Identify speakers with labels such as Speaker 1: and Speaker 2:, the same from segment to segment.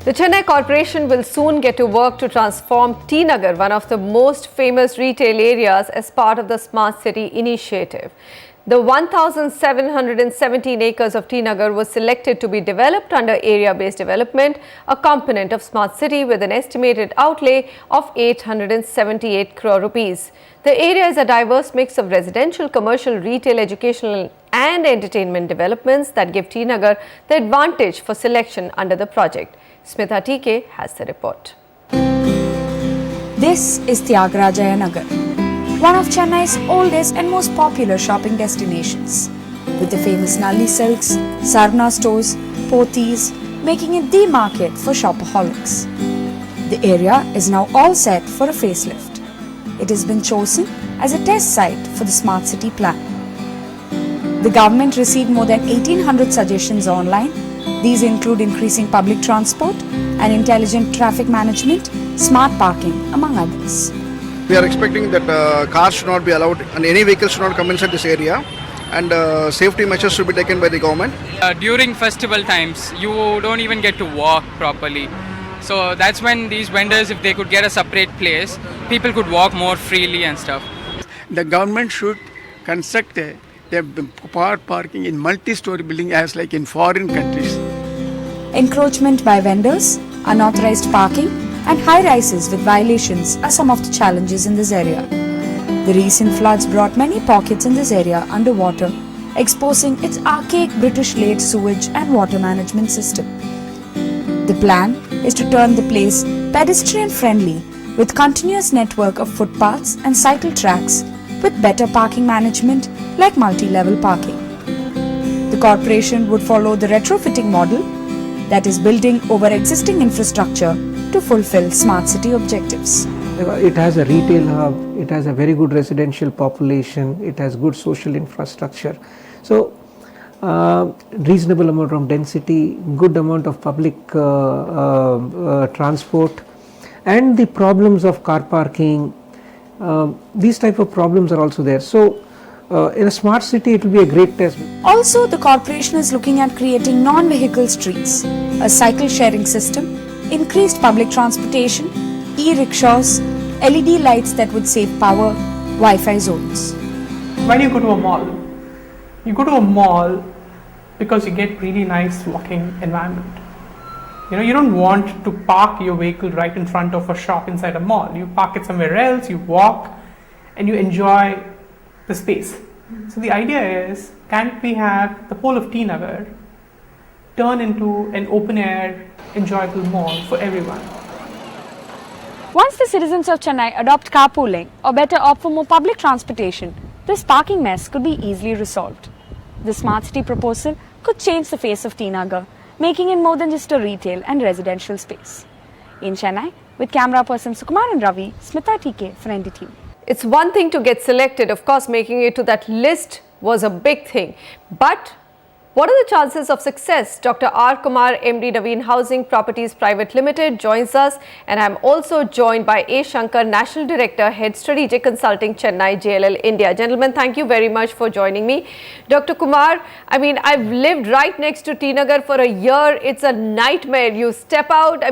Speaker 1: The Chennai Corporation will soon get to work to transform T Nagar, one of the most famous retail areas, as part of the Smart City initiative. The 1,717 acres of T Nagar was selected to be developed under area-based development, a component of Smart City with an estimated outlay of 878 crore rupees. The area is a diverse mix of residential, commercial, retail, educational and entertainment developments that give T Nagar the advantage for selection under the project. Smita TK has the report.
Speaker 2: This is Thyagaraya Nagar, one of Chennai's oldest and most popular shopping destinations, with the famous Nalli silks, Sarna stores, Pothis, making it the market for shopaholics. The area is now all set for a facelift. It has been chosen as a test site for the Smart City plan. The government received more than 1,800 suggestions online. These include increasing public transport and intelligent traffic management, smart parking, among others.
Speaker 3: We are expecting that cars should not be allowed and any vehicle should not come inside this area, and safety measures should be taken by the government.
Speaker 4: During festival times, you don't even get to walk properly. So that's when these vendors, if they could get a separate place, people could walk more freely and stuff.
Speaker 5: The government should construct a car parking in multi-story building as like in foreign countries.
Speaker 2: Encroachment by vendors, unauthorized parking and high-rises with violations are some of the challenges in this area. The recent floods brought many pockets in this area underwater, exposing its archaic British-laid sewage and water management system. The plan is to turn the place pedestrian-friendly with continuous network of footpaths and cycle tracks with better parking management like multi-level parking. The corporation would follow the retrofitting model, that is building over existing infrastructure to fulfill Smart City objectives.
Speaker 6: It has a retail hub, it has a very good residential population, it has good social infrastructure. So, reasonable amount of density, good amount of public transport, and the problems of car parking, these type of problems are also there. So, in a smart city, it will be a great test.
Speaker 2: Also, the corporation is looking at creating non-vehicle streets, a cycle sharing system, increased public transportation, e-rickshaws, LED lights that would save power, Wi-Fi zones.
Speaker 7: Why do you go to a mall? You go to a mall because you get really nice walking environment. You don't want to park your vehicle right in front of a shop inside a mall. You park it somewhere else, you walk, and you enjoy the space. So the idea is, can't we have the whole of T Nagar turn into an open air, enjoyable mall for everyone?
Speaker 2: Once the citizens of Chennai adopt carpooling or better opt for more public transportation, this parking mess could be easily resolved. The Smart City proposal could change the face of T Nagar, making it more than just a retail and residential space. In Chennai, with camera person Sukumar and Ravi, Smita TK for NDTV.
Speaker 1: It's one thing to get selected, of course, making it to that list was a big thing. But what are the chances of success? Dr. R. Kumar, MD Naveen Housing Properties Private Limited, joins us, and I'm also joined by A. Shankar, National Director, Head Strategic Consulting, Chennai, JLL India. Gentlemen, thank you very much for joining me. Dr. Kumar, I've lived right next to T Nagar for a year. It's a nightmare. You step out,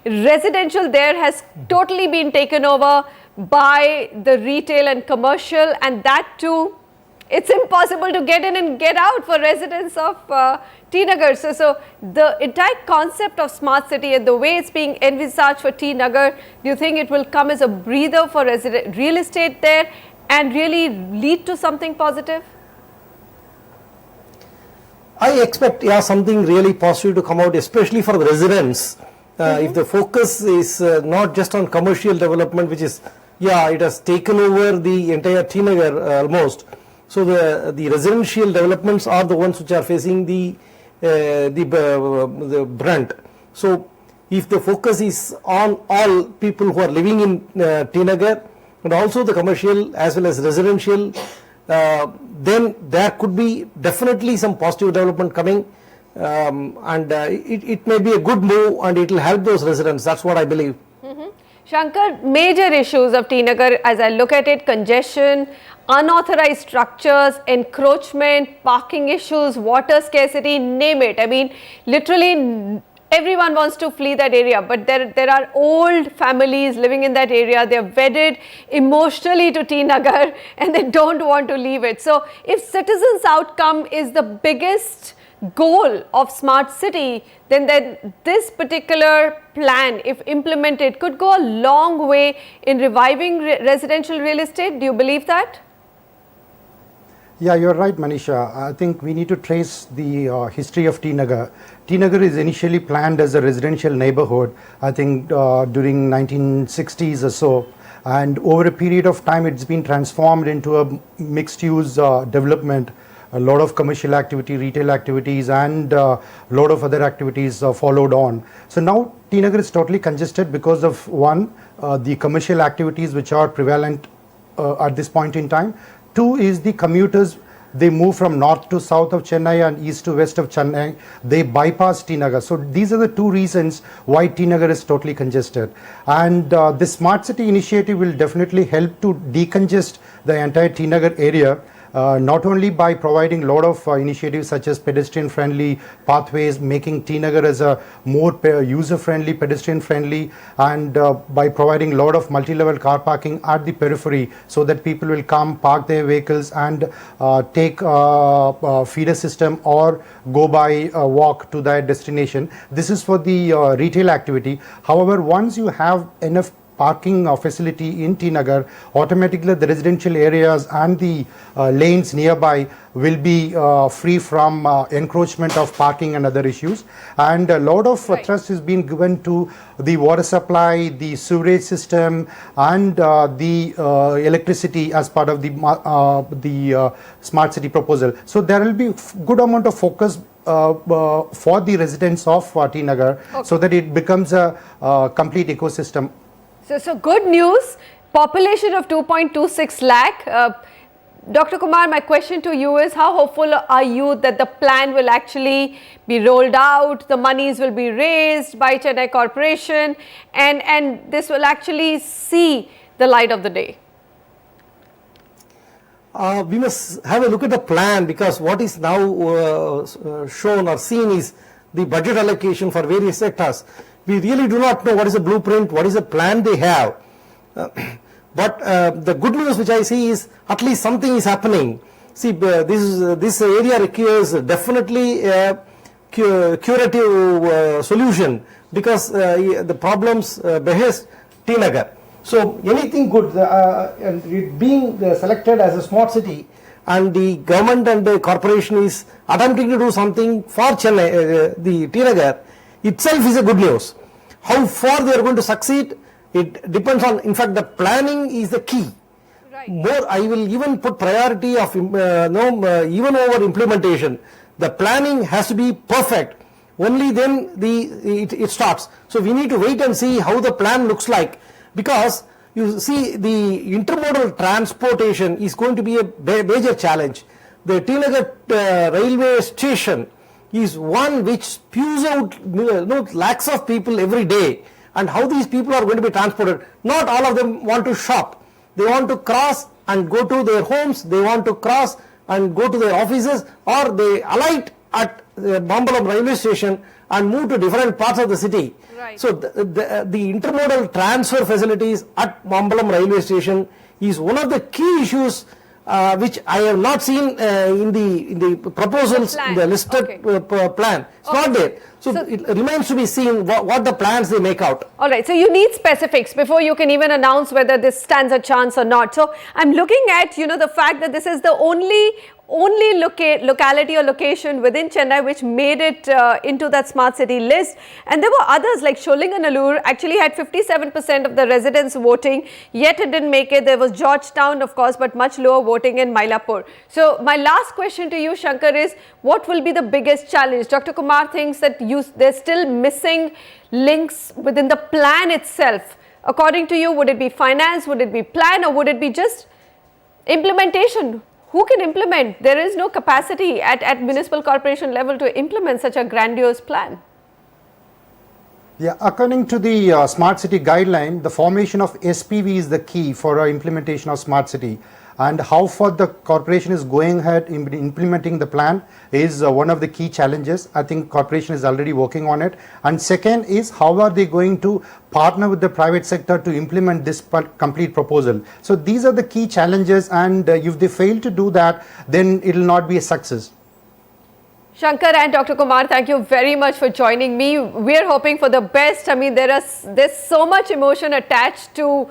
Speaker 1: residential there has totally been taken over by the retail and commercial, and that too, it's impossible to get in and get out for residents of T Nagar. So the entire concept of Smart City and the way it's being envisaged for T Nagar, do you think it will come as a breather for real estate there and really lead to something positive?
Speaker 8: I expect something really positive to come out, especially for the residents. If the focus is not just on commercial development, which is, it has taken over the entire T Nagar almost. So the residential developments are the ones which are facing the brunt. So if the focus is on all people who are living in T Nagar and also the commercial as well as residential, then there could be definitely some positive development coming, and it may be a good move and it will help those residents. That's what I believe.
Speaker 1: Shankar, major issues of T Nagar as I look at it: congestion, unauthorized structures, encroachment, parking issues, water scarcity, name it. Literally everyone wants to flee that area, but there are old families living in that area. They're wedded emotionally to T Nagar and they don't want to leave it. So if citizens' outcome is the biggest goal of smart city, then this particular plan, if implemented, could go a long way in reviving residential real estate. Do you believe that?
Speaker 9: Yeah, you're right, Manisha. I think we need to trace the history of T Nagar. T Nagar is initially planned as a residential neighborhood, I think during 1960s or so. And over a period of time, it's been transformed into a mixed-use development. A lot of commercial activity, retail activities, and a lot of other activities followed on. So now T Nagar is totally congested because of one, the commercial activities which are prevalent at this point in time. Two is the commuters, they move from north to south of Chennai and east to west of Chennai. They bypass T Nagar. So these are the two reasons why T Nagar is totally congested. And this smart city initiative will definitely help to decongest the entire T Nagar area. Not only by providing a lot of initiatives such as pedestrian friendly pathways, making T Nagar as a more user friendly, pedestrian friendly, and by providing a lot of multi-level car parking at the periphery so that people will come, park their vehicles and take feeder system or go by walk to their destination. This is for the retail activity. However, once you have enough parking facility in T Nagar, automatically the residential areas and the lanes nearby will be free from encroachment of parking and other issues. And a lot of trust is being given to the water supply, the sewerage system, and the electricity as part of the smart city proposal. So there will be good amount of focus for the residents of T Nagar, so that it becomes a complete ecosystem.
Speaker 1: So good news, population of 2.26 lakh. Dr. Kumar, my question to you is, how hopeful are you that the plan will actually be rolled out, the monies will be raised by Chennai Corporation, and this will actually see the light of the day?
Speaker 8: We must have a look at the plan, because what is now shown or seen is the budget allocation for various sectors. We really do not know what is the blueprint, what is the plan they have. But the good news which I see is at least something is happening. See, this area requires definitely a curative solution, because the problems behest T Nagar. So anything good, and it being selected as a smart city, and the government and the corporation is attempting to do something for Chennai, the T Nagar, itself is a good news. How far they are going to succeed, it depends on, in fact, the planning is the key.
Speaker 1: Right.
Speaker 8: More, I will even put priority of even over implementation. The planning has to be perfect. Only then it starts. So we need to wait and see how the plan looks like, because you see the intermodal transportation is going to be a major challenge. The T Nagar railway station is one which spews out lakhs of people every day, and how these people are going to be transported. Not all of them want to shop. They want to cross and go to their homes, they want to cross and go to their offices, or they alight at Mambalam railway station and move to different parts of the city.
Speaker 1: Right.
Speaker 8: So the intermodal transfer facilities at Mambalam railway station is one of the key issues which I have not seen in the proposals, in the listed plan. It's not there. So it remains to be seen what the plans they make out.
Speaker 1: All right. So you need specifics before you can even announce whether this stands a chance or not. So I'm looking at, the fact that this is the only locality or location within Chennai which made it into that smart city list, and there were others like Sholinganallur actually had 57% of the residents voting, yet it didn't make it. There was Georgetown, of course, but much lower voting in Mylapore. So my last question to you, Shankar, is what will be the biggest challenge? Dr. Kumar thinks that there's still missing links within the plan itself. According to you, would it be finance, would it be plan, or would it be just implementation? Who can implement? There is no capacity at municipal corporation level to implement such a grandiose plan.
Speaker 9: Yeah, according to the smart city guideline, the formation of SPV is the key for implementation of smart city. and how far the corporation is going ahead in implementing the plan is one of the key challenges. I think corporation is already working on it. And second is, how are they going to partner with the private sector to implement this complete proposal? So these are the key challenges, and if they fail to do that, then it will not be a success.
Speaker 1: Shankar and Dr. Kumar, thank you very much for joining me. We're hoping for the best. I mean, there's so much emotion attached to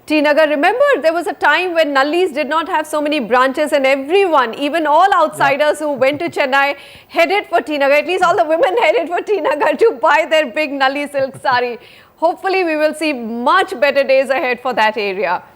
Speaker 1: T Nagar. Remember, there was a time when Nallis did not have so many branches, and everyone, even all outsiders who went to Chennai, headed for T Nagar. At least all the women headed for T Nagar to buy their big Nalli silk sari. Hopefully, we will see much better days ahead for that area.